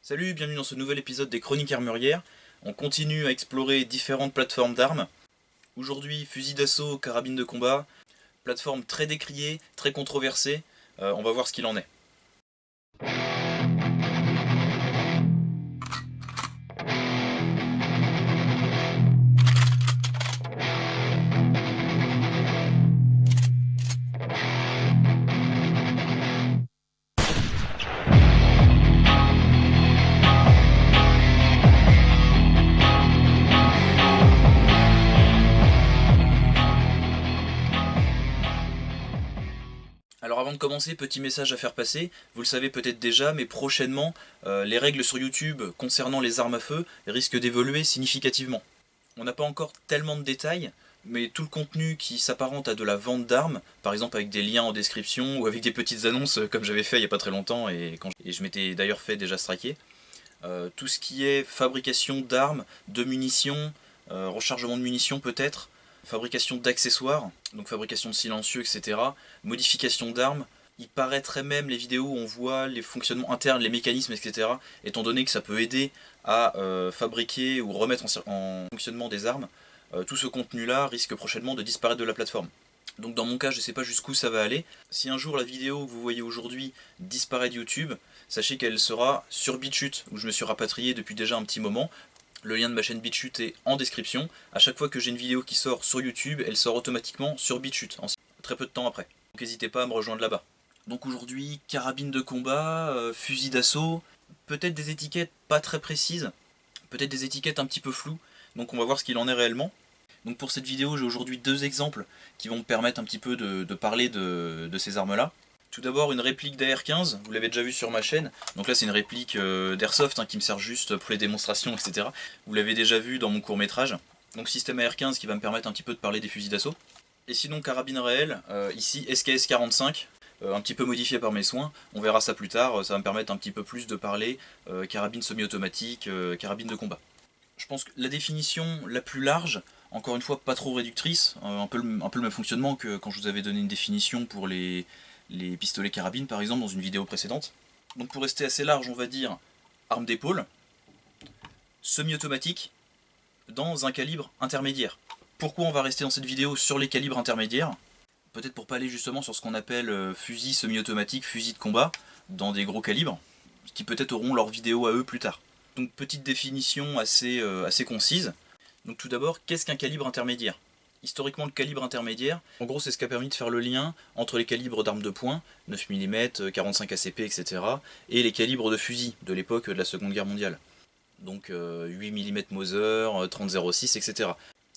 Salut, bienvenue dans ce nouvel épisode des Chroniques Armurières. On continue à explorer différentes plateformes d'armes. Aujourd'hui, fusil d'assaut, carabine de combat, plateforme très décriée, très controversée. On va voir ce qu'il en est. Alors avant de commencer, petit message à faire passer, vous le savez peut-être déjà, mais prochainement, les règles sur YouTube concernant les armes à feu risquent d'évoluer significativement. On n'a pas encore tellement de détails, mais tout le contenu qui s'apparente à de la vente d'armes, par exemple avec des liens en description ou avec des petites annonces comme j'avais fait il n'y a pas très longtemps et je m'étais d'ailleurs fait déjà striker, tout ce qui est fabrication d'armes, de munitions, rechargement de munitions peut-être, fabrication d'accessoires, donc fabrication de silencieux, etc., modification d'armes. Il paraîtrait même les vidéos où on voit les fonctionnements internes, les mécanismes, etc., étant donné que ça peut aider à fabriquer ou remettre en fonctionnement des armes, tout ce contenu-là risque prochainement de disparaître de la plateforme. Donc dans mon cas, je ne sais pas jusqu'où ça va aller. Si un jour la vidéo que vous voyez aujourd'hui disparaît de YouTube, sachez qu'elle sera sur BitChute, où je me suis rapatrié depuis déjà un petit moment. Le lien de ma chaîne BitChute est en description. A chaque fois que j'ai une vidéo qui sort sur YouTube, elle sort automatiquement sur BitChute, très peu de temps après. Donc n'hésitez pas à me rejoindre là-bas. Donc aujourd'hui, carabine de combat, fusil d'assaut, peut-être des étiquettes pas très précises, peut-être des étiquettes un petit peu floues, donc on va voir ce qu'il en est réellement. Donc pour cette vidéo, j'ai aujourd'hui deux exemples qui vont me permettre un petit peu de parler de ces armes-là. Tout d'abord une réplique d'AR-15, vous l'avez déjà vu sur ma chaîne. Donc là c'est une réplique d'Airsoft qui me sert juste pour les démonstrations, etc. Vous l'avez déjà vu dans mon court-métrage. Donc système AR-15 qui va me permettre un petit peu de parler des fusils d'assaut. Et sinon carabine réelle, ici SKS-45, un petit peu modifié par mes soins. On verra ça plus tard, ça va me permettre un petit peu plus de parler carabine semi-automatique, carabine de combat. Je pense que la définition la plus large, encore une fois pas trop réductrice, un peu le même fonctionnement que quand je vous avais donné une définition pour les pistolets carabines par exemple dans une vidéo précédente. Donc pour rester assez large, on va dire arme d'épaule, semi-automatique, dans un calibre intermédiaire. Pourquoi on va rester dans cette vidéo sur les calibres intermédiaires? Peut-être pour pas aller justement sur ce qu'on appelle fusil semi-automatique, fusil de combat, dans des gros calibres, qui peut-être auront leur vidéo à eux plus tard. Donc petite définition assez concise. Donc tout d'abord, qu'est-ce qu'un calibre intermédiaire? Historiquement, le calibre intermédiaire, en gros c'est ce qui a permis de faire le lien entre les calibres d'armes de poing, 9 mm, 45 ACP, etc., et les calibres de fusil de l'époque de la Seconde Guerre mondiale. Donc 8 mm Mauser, 30-06, etc.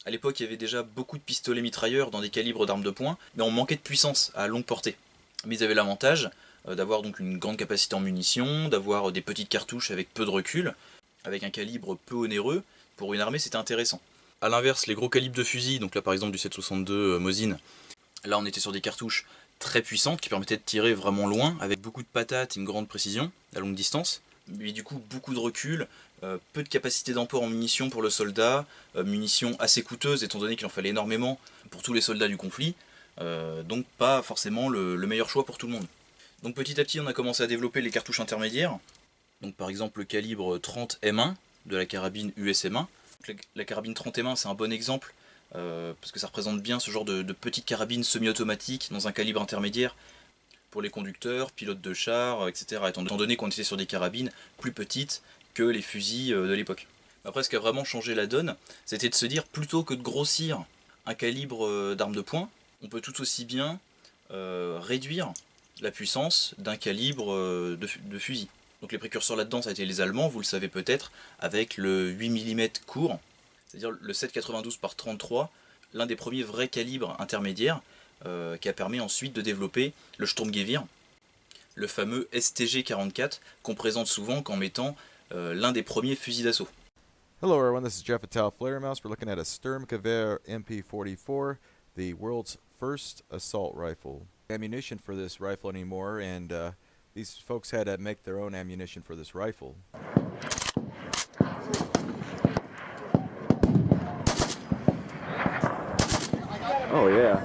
A l'époque, il y avait déjà beaucoup de pistolets mitrailleurs dans des calibres d'armes de poing, mais on manquait de puissance à longue portée. Mais ils avaient l'avantage d'avoir donc une grande capacité en munitions, d'avoir des petites cartouches avec peu de recul, avec un calibre peu onéreux. Pour une armée, c'était intéressant. A l'inverse, les gros calibres de fusil, donc là par exemple du 7,62 Mosin, là on était sur des cartouches très puissantes qui permettaient de tirer vraiment loin, avec beaucoup de patates et une grande précision à longue distance, mais du coup beaucoup de recul, peu de capacité d'emport en munitions pour le soldat, munitions assez coûteuses étant donné qu'il en fallait énormément pour tous les soldats du conflit, donc pas forcément le meilleur choix pour tout le monde. Donc petit à petit on a commencé à développer les cartouches intermédiaires, donc par exemple le calibre 30 M1 de la carabine USM1. La carabine 30 M1 c'est un bon exemple, parce que ça représente bien ce genre de petite carabine semi-automatique dans un calibre intermédiaire pour les conducteurs, pilotes de chars, etc. Étant donné qu'on était sur des carabines plus petites que les fusils de l'époque. Après ce qui a vraiment changé la donne, c'était de se dire plutôt que de grossir un calibre d'arme de poing, on peut tout aussi bien réduire la puissance d'un calibre de fusil. Donc les précurseurs là-dedans, ça a été les Allemands, vous le savez peut-être, avec le 8 mm court, c'est-à-dire le 7,92 par 33, l'un des premiers vrais calibres intermédiaires, qui a permis ensuite de développer le Sturmgewehr, le fameux STG-44, qu'on présente souvent comme étant l'un des premiers fusils d'assaut. Hello everyone, this is Jeff at Tal Flaremouse. We're looking at a Sturmgewehr MP44, the world's first assault rifle. Ammunition for this rifle anymore, and these folks had to make their own ammunition for this rifle. Oh yeah.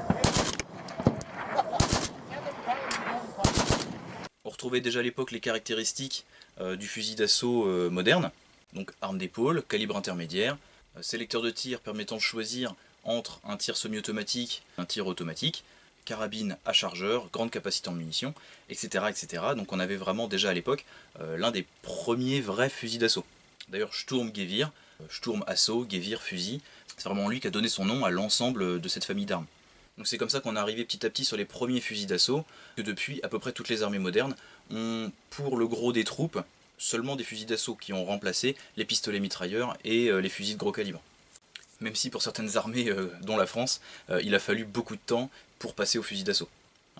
On retrouvait déjà à l'époque les caractéristiques du fusil d'assaut moderne. Donc arme d'épaule, calibre intermédiaire, sélecteur de tir permettant de choisir entre un tir semi-automatique et un tir automatique, carabine à chargeur, grande capacité en munitions, etc. etc. Donc on avait vraiment déjà à l'époque l'un des premiers vrais fusils d'assaut. D'ailleurs Sturm-Gevir, Sturm Assaut, Gevir fusil, c'est vraiment lui qui a donné son nom à l'ensemble de cette famille d'armes. Donc c'est comme ça qu'on est arrivé petit à petit sur les premiers fusils d'assaut, que depuis à peu près toutes les armées modernes ont, pour le gros des troupes, seulement des fusils d'assaut qui ont remplacé les pistolets mitrailleurs et les fusils de gros calibre. Même si pour certaines armées, dont la France, il a fallu beaucoup de temps pour passer aux fusils d'assaut.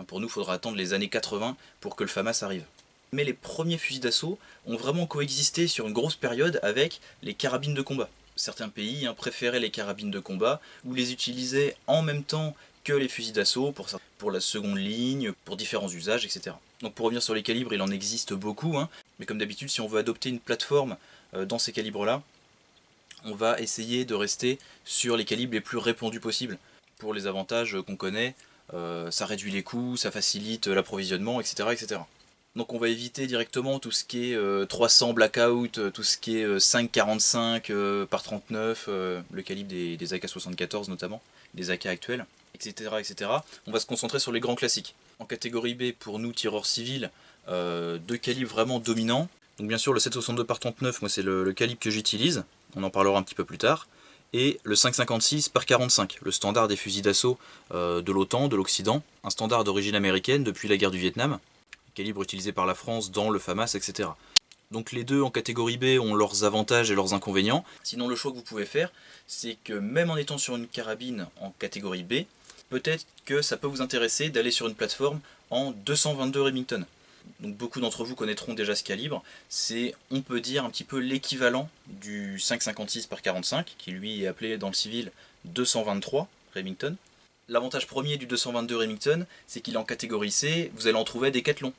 Pour nous, il faudra attendre les années 80 pour que le FAMAS arrive. Mais les premiers fusils d'assaut ont vraiment coexisté sur une grosse période avec les carabines de combat. Certains pays préféraient les carabines de combat ou les utilisaient en même temps que les fusils d'assaut pour la seconde ligne, pour différents usages, etc. Donc pour revenir sur les calibres, il en existe beaucoup, mais comme d'habitude, si on veut adopter une plateforme dans ces calibres-là, on va essayer de rester sur les calibres les plus répandus possibles. Pour les avantages qu'on connaît, ça réduit les coûts, ça facilite l'approvisionnement, etc., etc. Donc on va éviter directement tout ce qui est 300 blackout, tout ce qui est 5,45 par 39, le calibre des AK-74 notamment, des AK actuels, etc., etc. On va se concentrer sur les grands classiques. En catégorie B, pour nous tireurs civils, deux calibres vraiment dominants. Donc bien sûr le 7,62 par 39, moi c'est le calibre que j'utilise, on en parlera un petit peu plus tard. Et le 5,56 par 45, le standard des fusils d'assaut de l'OTAN, de l'Occident, un standard d'origine américaine depuis la guerre du Vietnam, calibre utilisé par la France dans le FAMAS, etc. Donc les deux en catégorie B ont leurs avantages et leurs inconvénients. Sinon le choix que vous pouvez faire, c'est que même en étant sur une carabine en catégorie B, peut-être que ça peut vous intéresser d'aller sur une plateforme en 222 Remington. Donc beaucoup d'entre vous connaîtront déjà ce calibre, c'est, on peut dire, un petit peu l'équivalent du 5,56 par 45, qui lui est appelé dans le civil 223 Remington. L'avantage premier du 222 Remington, c'est qu'il est en catégorie C, vous allez en trouver à Decathlon.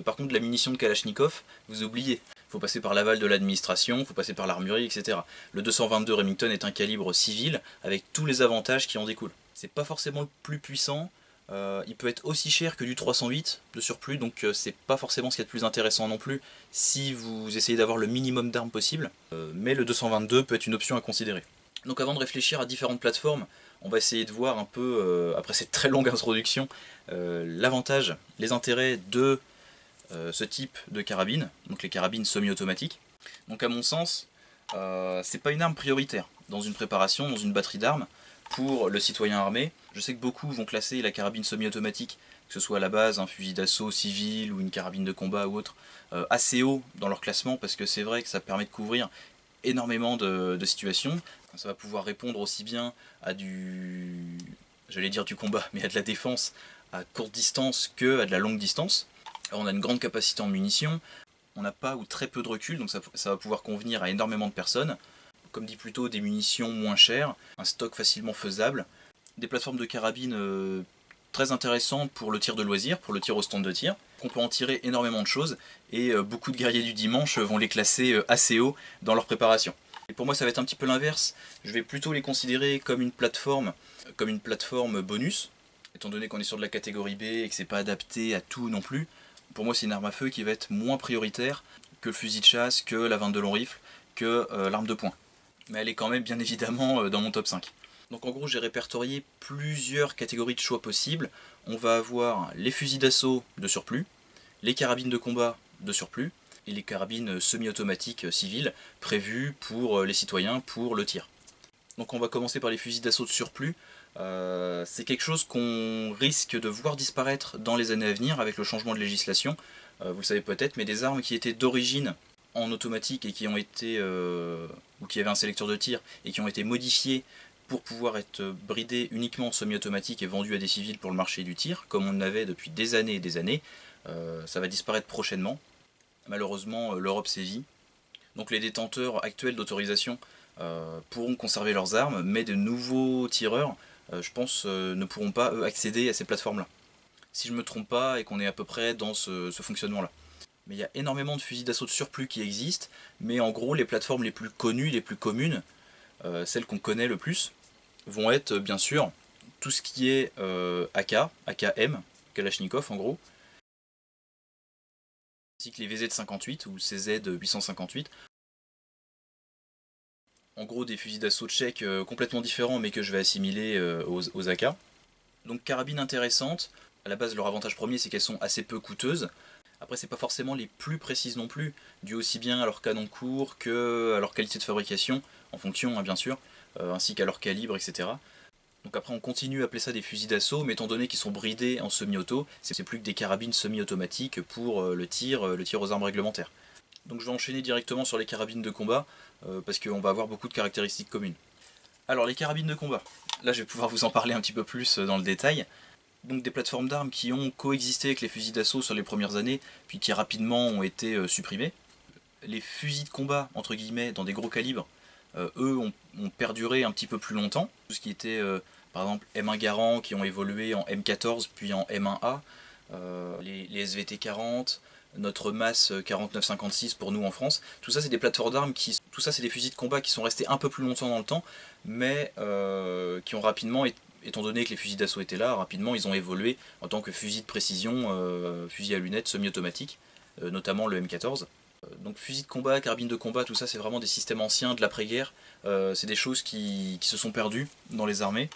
Par contre, de la munition de Kalachnikov, vous oubliez. Il faut passer par l'aval de l'administration, il faut passer par l'armurerie, etc. Le 222 Remington est un calibre civil, avec tous les avantages qui en découlent. C'est pas forcément le plus puissant, il peut être aussi cher que du 308 de surplus, donc c'est pas forcément ce qu'il y a de plus intéressant non plus si vous essayez d'avoir le minimum d'armes possible, mais le 222 peut être une option à considérer. Donc avant de réfléchir à différentes plateformes, on va essayer de voir un peu, après cette très longue introduction, l'avantage, les intérêts de ce type de carabine, donc les carabines semi-automatiques. Donc à mon sens, c'est pas une arme prioritaire dans une préparation, dans une batterie d'armes, pour le citoyen armé. Je sais que beaucoup vont classer la carabine semi-automatique, que ce soit à la base un fusil d'assaut civil ou une carabine de combat ou autre, assez haut dans leur classement, parce que c'est vrai que ça permet de couvrir énormément de situations. Ça va pouvoir répondre aussi bien à j'allais dire du combat, mais à de la défense à courte distance que à de la longue distance. Alors on a une grande capacité en munitions, on n'a pas ou très peu de recul, donc ça va pouvoir convenir à énormément de personnes. Comme dit plus tôt, des munitions moins chères, un stock facilement faisable, des plateformes de carabine très intéressantes pour le tir de loisir, pour le tir au stand de tir. On peut en tirer énormément de choses et beaucoup de guerriers du dimanche vont les classer assez haut dans leur préparation. Et pour moi ça va être un petit peu l'inverse, je vais plutôt les considérer comme une plateforme bonus, étant donné qu'on est sur de la catégorie B et que c'est pas adapté à tout non plus. Pour moi c'est une arme à feu qui va être moins prioritaire que le fusil de chasse, que la 22 long rifle, que l'arme de poing. Mais elle est quand même bien évidemment dans mon top 5. Donc en gros j'ai répertorié plusieurs catégories de choix possibles. On va avoir les fusils d'assaut de surplus, les carabines de combat de surplus, et les carabines semi-automatiques civiles prévues pour les citoyens pour le tir. Donc on va commencer par les fusils d'assaut de surplus. C'est quelque chose qu'on risque de voir disparaître dans les années à venir avec le changement de législation. Vous le savez peut-être, mais des armes qui étaient d'origine en automatique et qui ont été ou qui avaient un sélecteur de tir et qui ont été modifiés pour pouvoir être bridés uniquement en semi-automatique et vendus à des civils pour le marché du tir, comme on avait depuis des années et des années, ça va disparaître prochainement. Malheureusement, l'Europe sévit. Donc les détenteurs actuels d'autorisation pourront conserver leurs armes, mais de nouveaux tireurs, je pense, ne pourront pas eux, accéder à ces plateformes-là. Si je ne me trompe pas et qu'on est à peu près dans ce fonctionnement-là. Mais il y a énormément de fusils d'assaut de surplus qui existent, mais en gros les plateformes les plus connues, les plus communes, celles qu'on connaît le plus, vont être bien sûr tout ce qui est AK, AKM, Kalachnikov en gros, ainsi que les VZ58 ou CZ858. En gros des fusils d'assaut tchèques complètement différents mais que je vais assimiler aux AK. Donc carabines intéressantes, à la base leur avantage premier c'est qu'elles sont assez peu coûteuses. Après c'est pas forcément les plus précises non plus, dû aussi bien à leur canon court que à leur qualité de fabrication, en fonction bien sûr, ainsi qu'à leur calibre, etc. Donc après on continue à appeler ça des fusils d'assaut, mais étant donné qu'ils sont bridés en semi-auto, c'est plus que des carabines semi-automatiques pour le tir aux armes réglementaires. Donc je vais enchaîner directement sur les carabines de combat, parce qu'on va avoir beaucoup de caractéristiques communes. Alors les carabines de combat, là je vais pouvoir vous en parler un petit peu plus dans le détail. Donc des plateformes d'armes qui ont coexisté avec les fusils d'assaut sur les premières années, puis qui rapidement ont été supprimées. Les fusils de combat, entre guillemets, dans des gros calibres, eux ont perduré un petit peu plus longtemps. Tout ce qui était, par exemple, M1 Garand, qui ont évolué en M14, puis en M1A, les SVT-40, notre masse 4956 pour nous en France. Tout ça, c'est des plateformes d'armes tout ça, c'est des fusils de combat qui sont restés un peu plus longtemps dans le temps, mais qui ont rapidement, étant donné que les fusils d'assaut étaient là, rapidement ils ont évolué en tant que fusils de précision, fusils à lunettes semi-automatiques, notamment le M14. Donc fusil de combat, carabine de combat, tout ça c'est vraiment des systèmes anciens de l'après-guerre. C'est des choses qui se sont perdues dans les armées,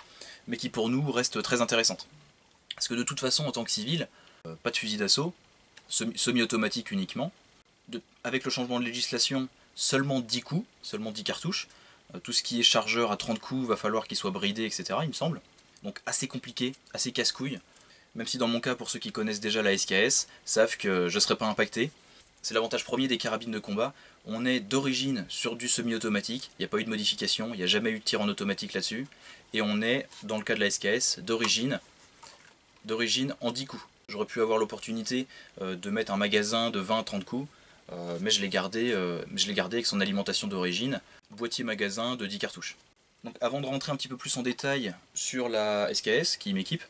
mais qui pour nous restent très intéressantes. Parce que de toute façon en tant que civil, pas de fusil d'assaut, semi-automatique uniquement. Avec le changement de législation, seulement 10 coups, seulement 10 cartouches. Tout ce qui est chargeur à 30 coups, va falloir qu'il soit bridé, etc. il me semble. Donc assez compliqué, assez casse-couille. Même si dans mon cas, pour ceux qui connaissent déjà la SKS, savent que je ne serai pas impacté. C'est l'avantage premier des carabines de combat. On est d'origine sur du semi-automatique, il n'y a pas eu de modification, il n'y a jamais eu de tir en automatique là-dessus. Et on est, dans le cas de la SKS, d'origine en 10 coups. J'aurais pu avoir l'opportunité de mettre un magasin de 20-30 coups, mais je l'ai gardé avec son alimentation d'origine, boîtier magasin de 10 cartouches. Donc avant de rentrer un petit peu plus en détail sur la SKS qui m'équipe,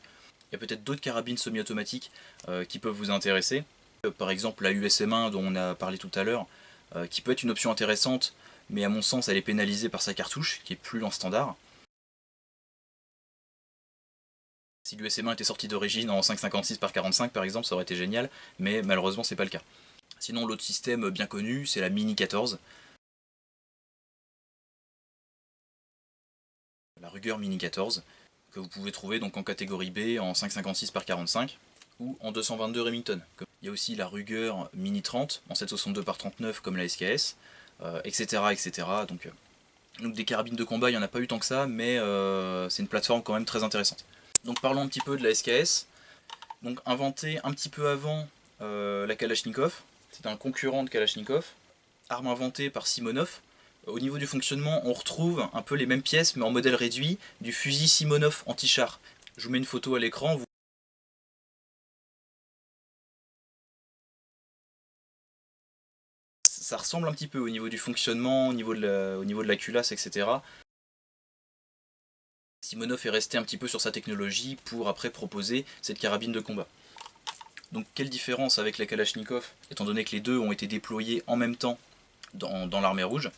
il y a peut-être d'autres carabines semi-automatiques qui peuvent vous intéresser. Par exemple la USM1 dont on a parlé tout à l'heure, qui peut être une option intéressante, mais à mon sens elle est pénalisée par sa cartouche, qui est plus en standard. Si l'USM1 était sorti d'origine en 5,56 par 45 par exemple, ça aurait été génial, mais malheureusement c'est pas le cas. Sinon l'autre système bien connu, c'est la Mini 14. La Ruger Mini 14, que vous pouvez trouver donc en catégorie B en 5,56 par 45 ou en 222 Remington. Il y a aussi la Ruger Mini 30 en 7,62 par 39 comme la SKS, etc. etc. Donc des carabines de combat, il n'y en a pas eu tant que ça, mais c'est une plateforme quand même très intéressante. Donc parlons un petit peu de la SKS. Donc inventée un petit peu avant la Kalachnikov, c'est un concurrent de Kalachnikov, arme inventée par Simonov. Au niveau du fonctionnement, on retrouve un peu les mêmes pièces, mais en modèle réduit, du fusil Simonov anti-char. Je vous mets une photo à l'écran. Ça ressemble un petit peu au niveau du fonctionnement, au niveau de la culasse, etc. Simonov est resté un petit peu sur sa technologie pour après proposer cette carabine de combat. Donc quelle différence avec la Kalachnikov, étant donné que les deux ont été déployés en même temps dans l'armée rouge.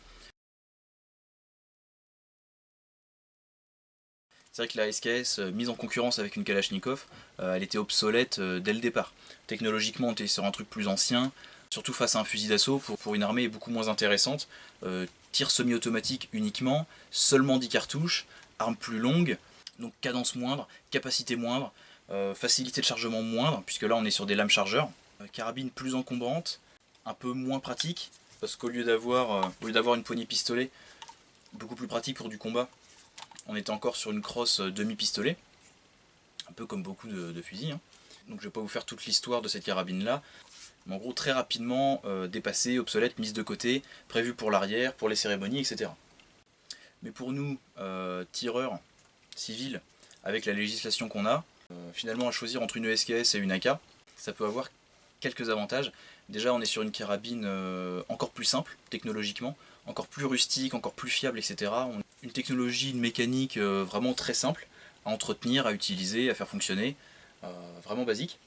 C'est vrai que la SKS, mise en concurrence avec une Kalachnikov, elle était obsolète dès le départ. Technologiquement, on était sur un truc plus ancien, surtout face à un fusil d'assaut, pour une armée beaucoup moins intéressante. Tir semi-automatique uniquement, seulement 10 cartouches, arme plus longue, donc cadence moindre, capacité moindre, facilité de chargement moindre, puisque là on est sur des lames chargeurs, carabine plus encombrante, un peu moins pratique, parce qu'au lieu d'avoir une poignée pistolet, beaucoup plus pratique pour du combat, on était encore sur une crosse demi-pistolet, un peu comme beaucoup de fusils. Hein. Donc je ne vais pas vous faire toute l'histoire de cette carabine là, mais en gros très rapidement dépassée, obsolète, mise de côté, prévue pour l'arrière, pour les cérémonies, etc. Mais pour nous, tireurs civils, avec la législation qu'on a, finalement à choisir entre une ESKS et une AK, ça peut avoir quelques avantages. Déjà on est sur une carabine encore plus simple technologiquement, encore plus rustique, encore plus fiable, etc. Une technologie, une mécanique vraiment très simple à entretenir, à utiliser, à faire fonctionner, vraiment basique.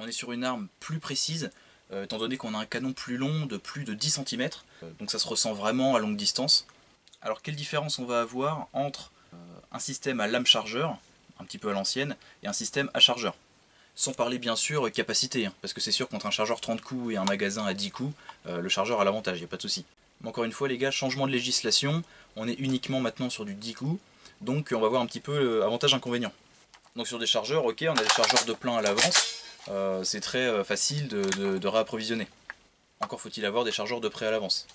On est sur une arme plus précise, étant donné qu'on a un canon plus long de plus de 10 cm, donc ça se ressent vraiment à longue distance. Alors quelle différence on va avoir entre un système à lame chargeur, un petit peu à l'ancienne, et un système à chargeur? Sans parler bien sûr capacité, hein, parce que c'est sûr qu'entre un chargeur 30 coups et un magasin à 10 coups, le chargeur a l'avantage, il n'y a pas de souci. Mais encore une fois les gars, changement de législation, on est uniquement maintenant sur du 10 coups, donc on va voir un petit peu avantage-inconvénient. Donc sur des chargeurs, ok, on a des chargeurs de plein à l'avance, c'est très facile de réapprovisionner. Encore faut-il avoir des chargeurs de prêt à l'avance.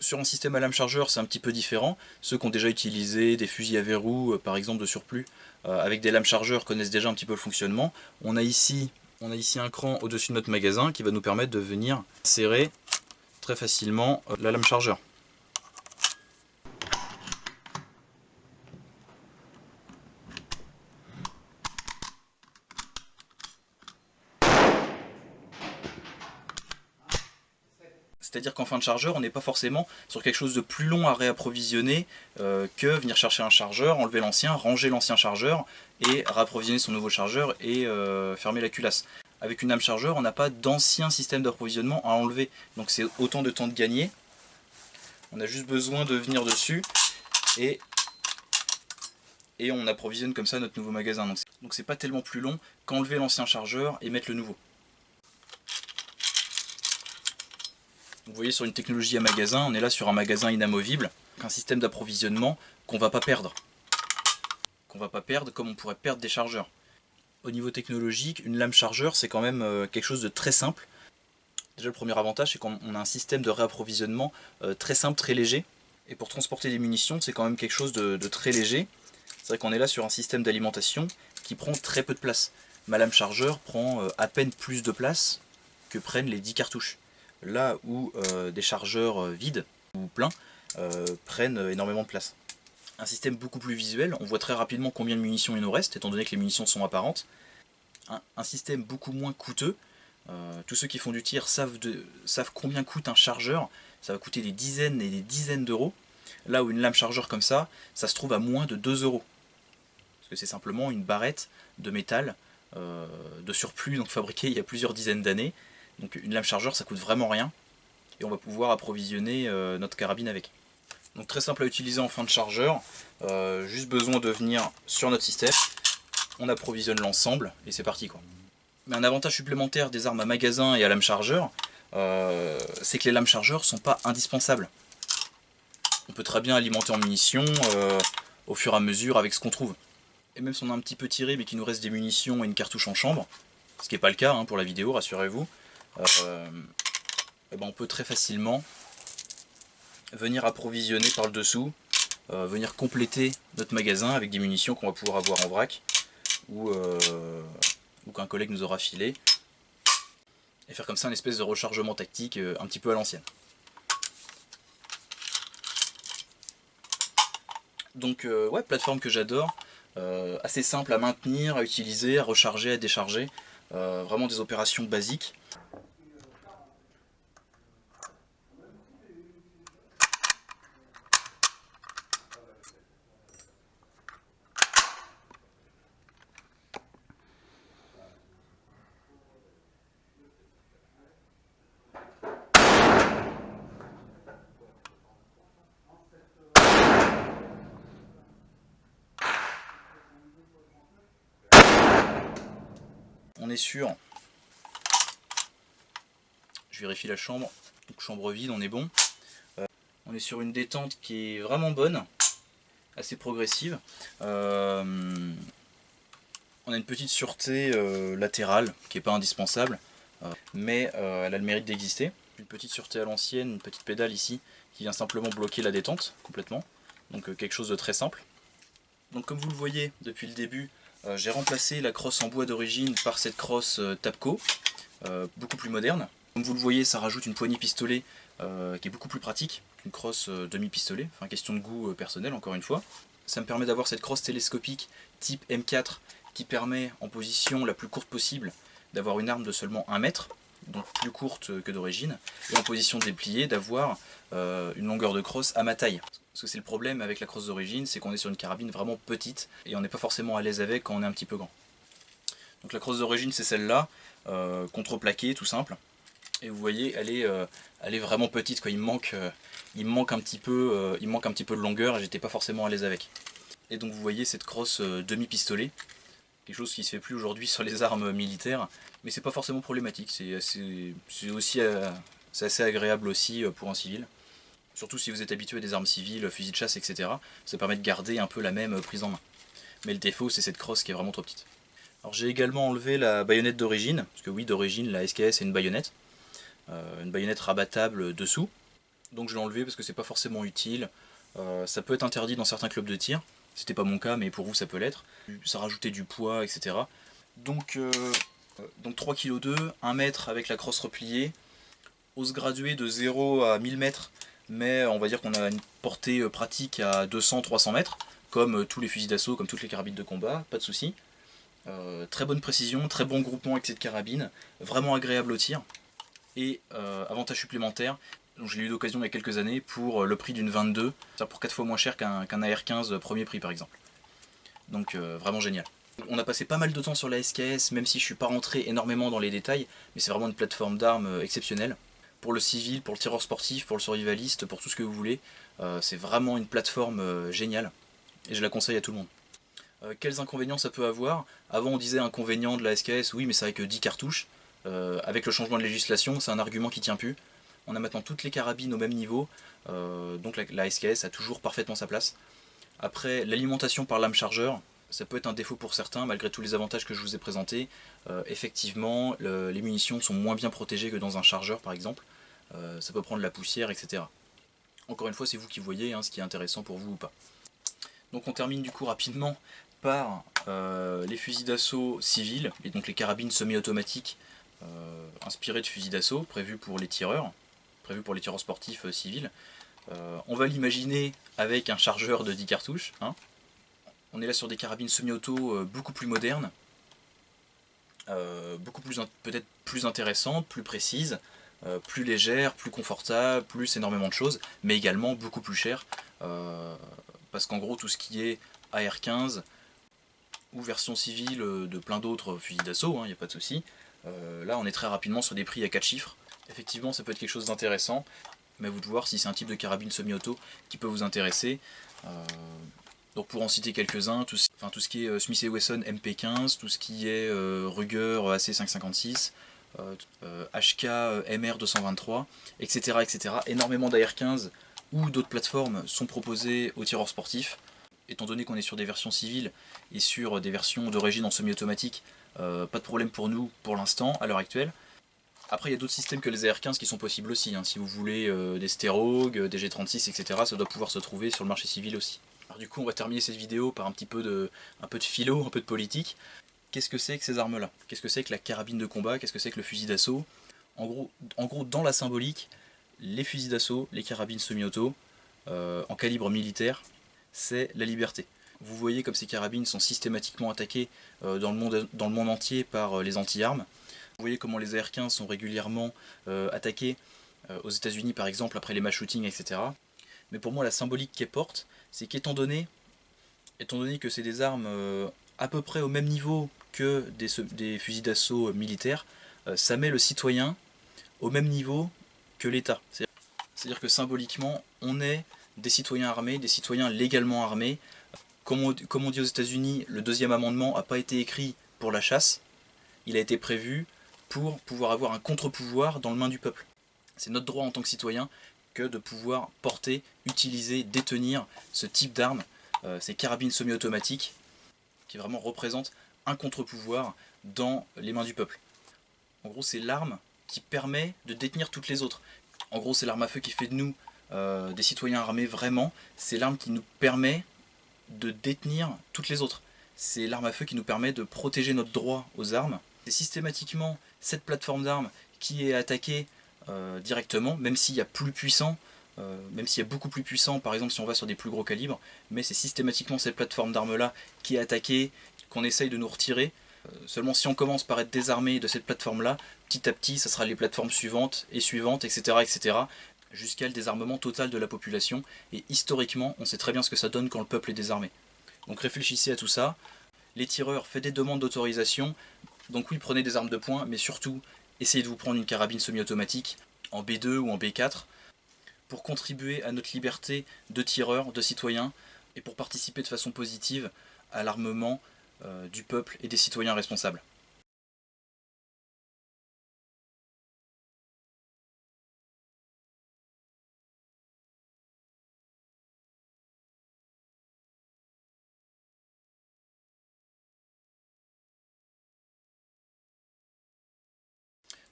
Sur un système à lame chargeur, c'est un petit peu différent. Ceux qui ont déjà utilisé des fusils à verrou, par exemple de surplus, avec des lames chargeurs connaissent déjà un petit peu le fonctionnement. On a ici un cran au-dessus de notre magasin qui va nous permettre de venir serrer très facilement la lame chargeur. C'est-à-dire qu'en fin de chargeur, on n'est pas forcément sur quelque chose de plus long à réapprovisionner que venir chercher un chargeur, enlever l'ancien, ranger l'ancien chargeur et réapprovisionner son nouveau chargeur et fermer la culasse. Avec une lame chargeur, on n'a pas d'ancien système d'approvisionnement à enlever, donc c'est autant de temps de gagner. On a juste besoin de venir dessus et on approvisionne comme ça notre nouveau magasin. Donc c'est pas tellement plus long qu'enlever l'ancien chargeur et mettre le nouveau. Vous voyez, sur une technologie à magasin, on est là sur un magasin inamovible, un système d'approvisionnement qu'on va pas perdre. Comme on pourrait perdre des chargeurs. Au niveau technologique, une lame chargeur c'est quand même quelque chose de très simple. Déjà le premier avantage c'est qu'on a un système de réapprovisionnement très simple, très léger. Et pour transporter des munitions c'est quand même quelque chose de très léger. C'est vrai qu'on est là sur un système d'alimentation qui prend très peu de place. Ma lame chargeur prend à peine plus de place que prennent les 10 cartouches. Là où des chargeurs vides ou pleins prennent énormément de place. Un système beaucoup plus visuel, on voit très rapidement combien de munitions il nous reste, étant donné que les munitions sont apparentes. Un système beaucoup moins coûteux, tous ceux qui font du tir savent combien coûte un chargeur, ça va coûter des dizaines et des dizaines d'euros. Là où une lame chargeur comme ça se trouve à moins de 2 euros. Parce que c'est simplement une barrette de métal de surplus, donc fabriquée il y a plusieurs dizaines d'années. Donc une lame chargeur ça coûte vraiment rien et on va pouvoir approvisionner notre carabine avec. Donc très simple à utiliser en fin de chargeur, juste besoin de venir sur notre système, on approvisionne l'ensemble et c'est parti quoi. Mais un avantage supplémentaire des armes à magasin et à lame chargeur, c'est que les lames chargeurs sont pas indispensables. On peut très bien alimenter en munitions au fur et à mesure avec ce qu'on trouve. Et même si on a un petit peu tiré mais qu'il nous reste des munitions et une cartouche en chambre, ce qui n'est pas le cas hein, pour la vidéo, rassurez-vous, on peut très facilement venir approvisionner par le dessous, venir compléter notre magasin avec des munitions qu'on va pouvoir avoir en vrac ou qu'un collègue nous aura filé et faire comme ça une espèce de rechargement tactique un petit peu à l'ancienne. Donc ouais, plateforme que j'adore, assez simple à maintenir, à utiliser, à recharger, à décharger, vraiment des opérations basiques. On est sûr, je vérifie la chambre, donc chambre vide, on est bon. On est sur une détente qui est vraiment bonne, assez progressive. On a une petite sûreté latérale qui n'est pas indispensable, mais elle a le mérite d'exister. Une petite sûreté à l'ancienne, une petite pédale ici qui vient simplement bloquer la détente complètement, donc quelque chose de très simple. Donc comme vous le voyez depuis le début, j'ai remplacé la crosse en bois d'origine par cette crosse Tapco, beaucoup plus moderne. Comme vous le voyez, ça rajoute une poignée pistolet qui est beaucoup plus pratique qu'une crosse demi-pistolet, enfin question de goût personnel encore une fois. Ça me permet d'avoir cette crosse télescopique type M4 qui permet en position la plus courte possible d'avoir une arme de seulement 1 mètre, donc plus courte que d'origine, et en position dépliée d'avoir une longueur de crosse à ma taille. Parce que c'est le problème avec la crosse d'origine, c'est qu'on est sur une carabine vraiment petite et on n'est pas forcément à l'aise avec quand on est un petit peu grand. Donc la crosse d'origine c'est celle-là, contreplaquée, tout simple. Et vous voyez, elle est vraiment petite, quoi. Il me manque un petit peu de longueur et j'étais pas forcément à l'aise avec. Et donc vous voyez cette crosse demi-pistolet, quelque chose qui se fait plus aujourd'hui sur les armes militaires, mais c'est pas forcément problématique, c'est assez agréable aussi pour un civil. Surtout si vous êtes habitué à des armes civiles, fusils de chasse, etc. Ça permet de garder un peu la même prise en main. Mais le défaut c'est cette crosse qui est vraiment trop petite. Alors j'ai également enlevé la baïonnette d'origine, parce que oui, d'origine la SKS est une baïonnette rabattable dessous. Donc je l'ai enlevé parce que c'est pas forcément utile. Ça peut être interdit dans certains clubs de tir. C'était pas mon cas, mais pour vous ça peut l'être. Ça rajoutait du poids, etc. Donc 3,2 kg, 1 mètre avec la crosse repliée. Hausse graduée de 0 à 1000 mètres, mais on va dire qu'on a une portée pratique à 200-300 mètres, comme tous les fusils d'assaut, comme toutes les carabines de combat, pas de souci. Très bonne précision, très bon groupement avec cette carabine, vraiment agréable au tir. Et avantage supplémentaire, donc je l'ai eu d'occasion il y a quelques années pour le prix d'une 22, c'est-à-dire pour 4 fois moins cher qu'un AR-15 premier prix par exemple. Donc vraiment génial. On a passé pas mal de temps sur la SKS, même si je suis pas rentré énormément dans les détails, mais c'est vraiment une plateforme d'armes exceptionnelle. Pour le civil, pour le tireur sportif, pour le survivaliste, pour tout ce que vous voulez, c'est vraiment une plateforme géniale, et je la conseille à tout le monde. Quels inconvénients ça peut avoir? Avant on disait inconvénient de la SKS, oui mais c'est avec 10 cartouches. Avec le changement de législation, c'est un argument qui tient plus. On a maintenant toutes les carabines au même niveau, donc la SKS a toujours parfaitement sa place. Après, l'alimentation par lame chargeur, ça peut être un défaut pour certains, malgré tous les avantages que je vous ai présentés. Effectivement, les munitions sont moins bien protégées que dans un chargeur par exemple. Ça peut prendre la poussière, etc. Encore une fois, c'est vous qui voyez ce qui est intéressant pour vous ou pas. Donc on termine du coup rapidement par les fusils d'assaut civils, et donc les carabines semi-automatiques inspirées de fusils d'assaut, prévues pour les tireurs sportifs civils. On va l'imaginer avec un chargeur de 10 cartouches. On est là sur des carabines semi-auto beaucoup plus modernes, peut-être plus intéressantes, plus précises, plus légères, plus confortables, plus énormément de choses, mais également beaucoup plus chères, parce qu'en gros tout ce qui est AR-15 ou version civile de plein d'autres fusils d'assaut, il n'y a pas de souci, là on est très rapidement sur des prix à 4 chiffres. Effectivement ça peut être quelque chose d'intéressant, mais à vous de voir si c'est un type de carabine semi-auto qui peut vous intéresser. Donc pour en citer quelques-uns, tout ce qui est Smith & Wesson MP15, tout ce qui est Ruger AC556, HK MR223, etc., etc. Énormément d'AR-15 ou d'autres plateformes sont proposées aux tireurs sportifs. Étant donné qu'on est sur des versions civiles et sur des versions d'origine en semi-automatique, pas de problème pour nous pour l'instant, à l'heure actuelle. Après il y a d'autres systèmes que les AR-15 qui sont possibles aussi, si vous voulez des Sterog, des G36, etc. ça doit pouvoir se trouver sur le marché civil aussi. Alors du coup on va terminer cette vidéo par un peu de philo, un peu de politique. Qu'est-ce que c'est que ces armes là? Qu'est-ce que c'est que la carabine de combat? Qu'est-ce que c'est que le fusil d'assaut? En gros dans la symbolique, les fusils d'assaut, les carabines semi-auto, en calibre militaire, c'est la liberté. Vous voyez comme ces carabines sont systématiquement attaquées dans le monde entier par les anti-armes. Vous voyez comment les AR-15 sont régulièrement attaqués aux États-Unis par exemple après les mass shootings, etc. Mais pour moi la symbolique qu'elles portent, c'est qu'étant donné que c'est des armes à peu près au même niveau que des fusils d'assaut militaires, ça met le citoyen au même niveau que l'État. C'est-à-dire que symboliquement, on est des citoyens armés, des citoyens légalement armés. Comme on dit aux États-Unis, le deuxième amendement n'a pas été écrit pour la chasse, il a été prévu pour pouvoir avoir un contre-pouvoir dans les mains du peuple. C'est notre droit en tant que citoyen que de pouvoir porter, utiliser, détenir ce type d'armes, ces carabines semi-automatiques, qui vraiment représentent un contre-pouvoir dans les mains du peuple. En gros, c'est l'arme qui permet de détenir toutes les autres. En gros, c'est l'arme à feu qui fait de nous des citoyens armés vraiment. C'est l'arme qui nous permet de détenir toutes les autres. C'est l'arme à feu qui nous permet de protéger notre droit aux armes. C'est systématiquement cette plateforme d'armes qui est attaquée directement, même s'il y a plus puissant, même s'il y a beaucoup plus puissant, par exemple si on va sur des plus gros calibres, mais c'est systématiquement cette plateforme d'armes là qui est attaquée, qu'on essaye de nous retirer. Seulement si on commence par être désarmé de cette plateforme là, petit à petit ça sera les plateformes suivantes, etc., etc., jusqu'à le désarmement total de la population, et historiquement on sait très bien ce que ça donne quand le peuple est désarmé. Donc réfléchissez à tout ça. Les tireurs, faites des demandes d'autorisation, Donc oui, prenez des armes de poing, mais surtout, essayez de vous prendre une carabine semi-automatique en B2 ou en B4 pour contribuer à notre liberté de tireurs, de citoyens, et pour participer de façon positive à l'armement du peuple et des citoyens responsables.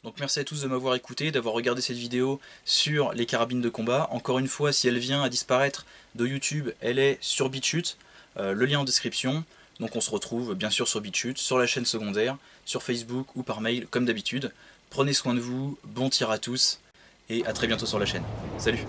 Donc merci à tous de m'avoir écouté, d'avoir regardé cette vidéo sur les carabines de combat. Encore une fois, si elle vient à disparaître de YouTube, elle est sur BitChute, le lien en description. Donc on se retrouve bien sûr sur BitChute, sur la chaîne secondaire, sur Facebook ou par mail comme d'habitude. Prenez soin de vous, bon tir à tous et à très bientôt sur la chaîne. Salut!